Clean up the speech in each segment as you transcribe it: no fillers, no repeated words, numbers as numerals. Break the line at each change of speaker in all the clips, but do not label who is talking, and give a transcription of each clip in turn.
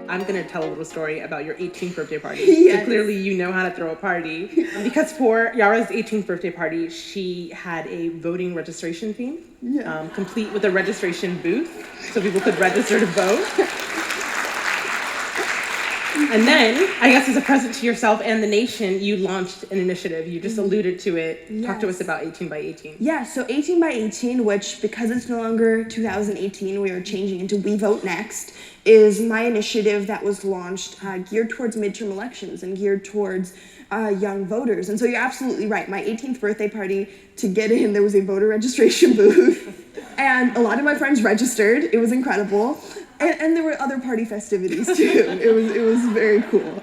I'm going to tell a little story about your 18th birthday party.
Yes.
So clearly you know how to throw a party. Because for Yara's 18th birthday party, she had a voting registration theme, complete with a registration booth, so people could register to vote. And then, I guess as a present to yourself and the nation, you launched an initiative. You just alluded to it.
Yes.
Talk to us about 18 by 18.
Yeah, so 18 by 18, which because it's no longer 2018, we are changing into We Vote Next, is my initiative that was launched geared towards midterm elections and geared towards young voters. And so you're absolutely right. My 18th birthday party, to get in, there was a voter registration booth. And a lot of my friends registered. It was incredible. And there were other party festivities too. It was very cool.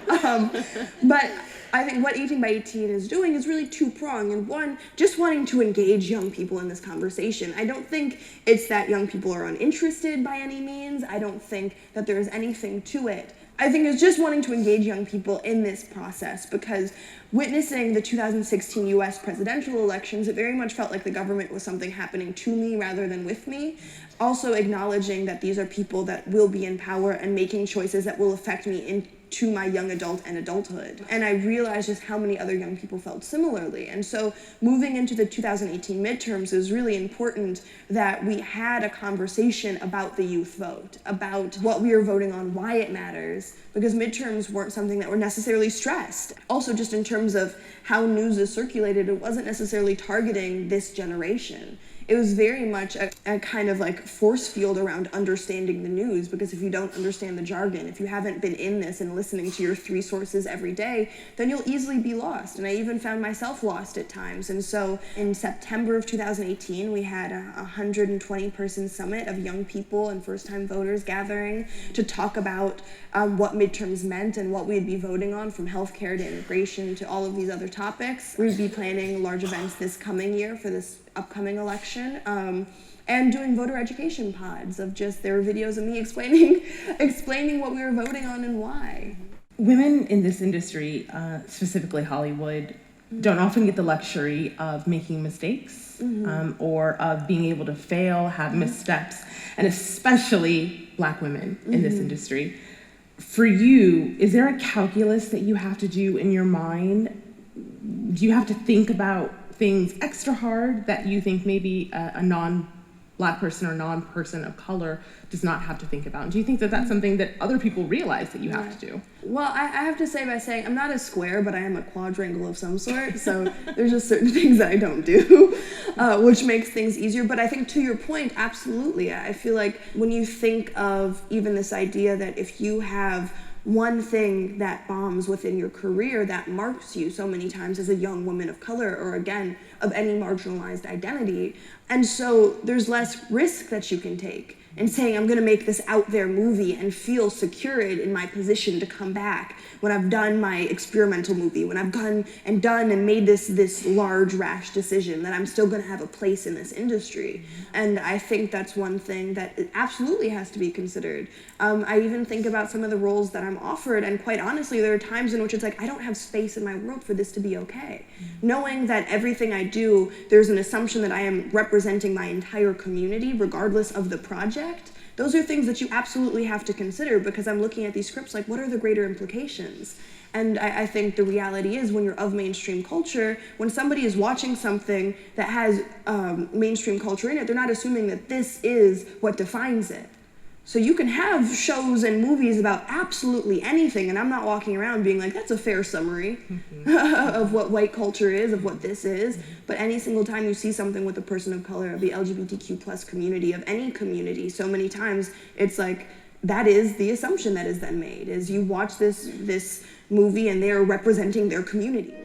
But I think what 18 by 18 is doing is really two-pronged. And one, just wanting to engage young people in this conversation. I don't think it's that young people are uninterested by any means. I don't think that there's anything to it. I think it's just wanting to engage young people in this process, because witnessing the 2016 US presidential elections, it very much felt like the government was something happening to me rather than with me. Also acknowledging that these are people that will be in power and making choices that will affect me into my young adult and adulthood. And I realized just how many other young people felt similarly. And so moving into the 2018 midterms, it was really important that we had a conversation about the youth vote, about what we were voting on, why it matters, because midterms weren't something that were necessarily stressed. Also, just in terms of how news is circulated, it wasn't necessarily targeting this generation. It was very much a kind of like force field around understanding the news, because if you don't understand the jargon, if you haven't been in this and listening to your three sources every day, then you'll easily be lost. And I even found myself lost at times. And so in September of 2018, we had a 120-person summit of young people and first-time voters gathering to talk about what midterms meant and what we'd be voting on, from healthcare to immigration to all of these other topics. We'd be planning large events this coming year for this upcoming election, and doing voter education pods of just, there were videos of me explaining what we were voting on and why.
Women in this industry, specifically Hollywood, don't often get the luxury of making mistakes, or of being able to fail, have missteps, and especially Black women in this industry. For you, is there a calculus that you have to do in your mind? Do you have to think about things extra hard that you think maybe a non-Black person or non-person of color does not have to think about? And do you think that that's something that other people realize that you have to do?
Well, I have to say by saying I'm not a square, but I am a quadrangle of some sort. So there's just certain things that I don't do, which makes things easier. But I think to your point, absolutely. I feel like when you think of even this idea that if you have one thing that bombs within your career that marks you so many times as a young woman of color, or again, of any marginalized identity. And so there's less risk that you can take in saying, I'm gonna make this out there movie and feel secured in my position to come back when I've done my experimental movie, when I've done and made this large, rash decision, that I'm still gonna have a place in this industry. And I think that's one thing that absolutely has to be considered. I even think about some of the roles that I'm offered, and quite honestly, there are times in which it's like, I don't have space in my world for this to be okay. Knowing that everything I do, there's an assumption that I am representing my entire community, regardless of the project. Those are things that you absolutely have to consider, because I'm looking at these scripts like, what are the greater implications? And I think the reality is, when you're of mainstream culture, when somebody is watching something that has mainstream culture in it, they're not assuming that this is what defines it. So you can have shows and movies about absolutely anything, and I'm not walking around being like, that's a fair summary of what white culture is, of what this is. But any single time you see something with a person of color, of the LGBTQ plus community, of any community, so many times it's like, that is the assumption that is then made, is you watch this movie and they are representing their community.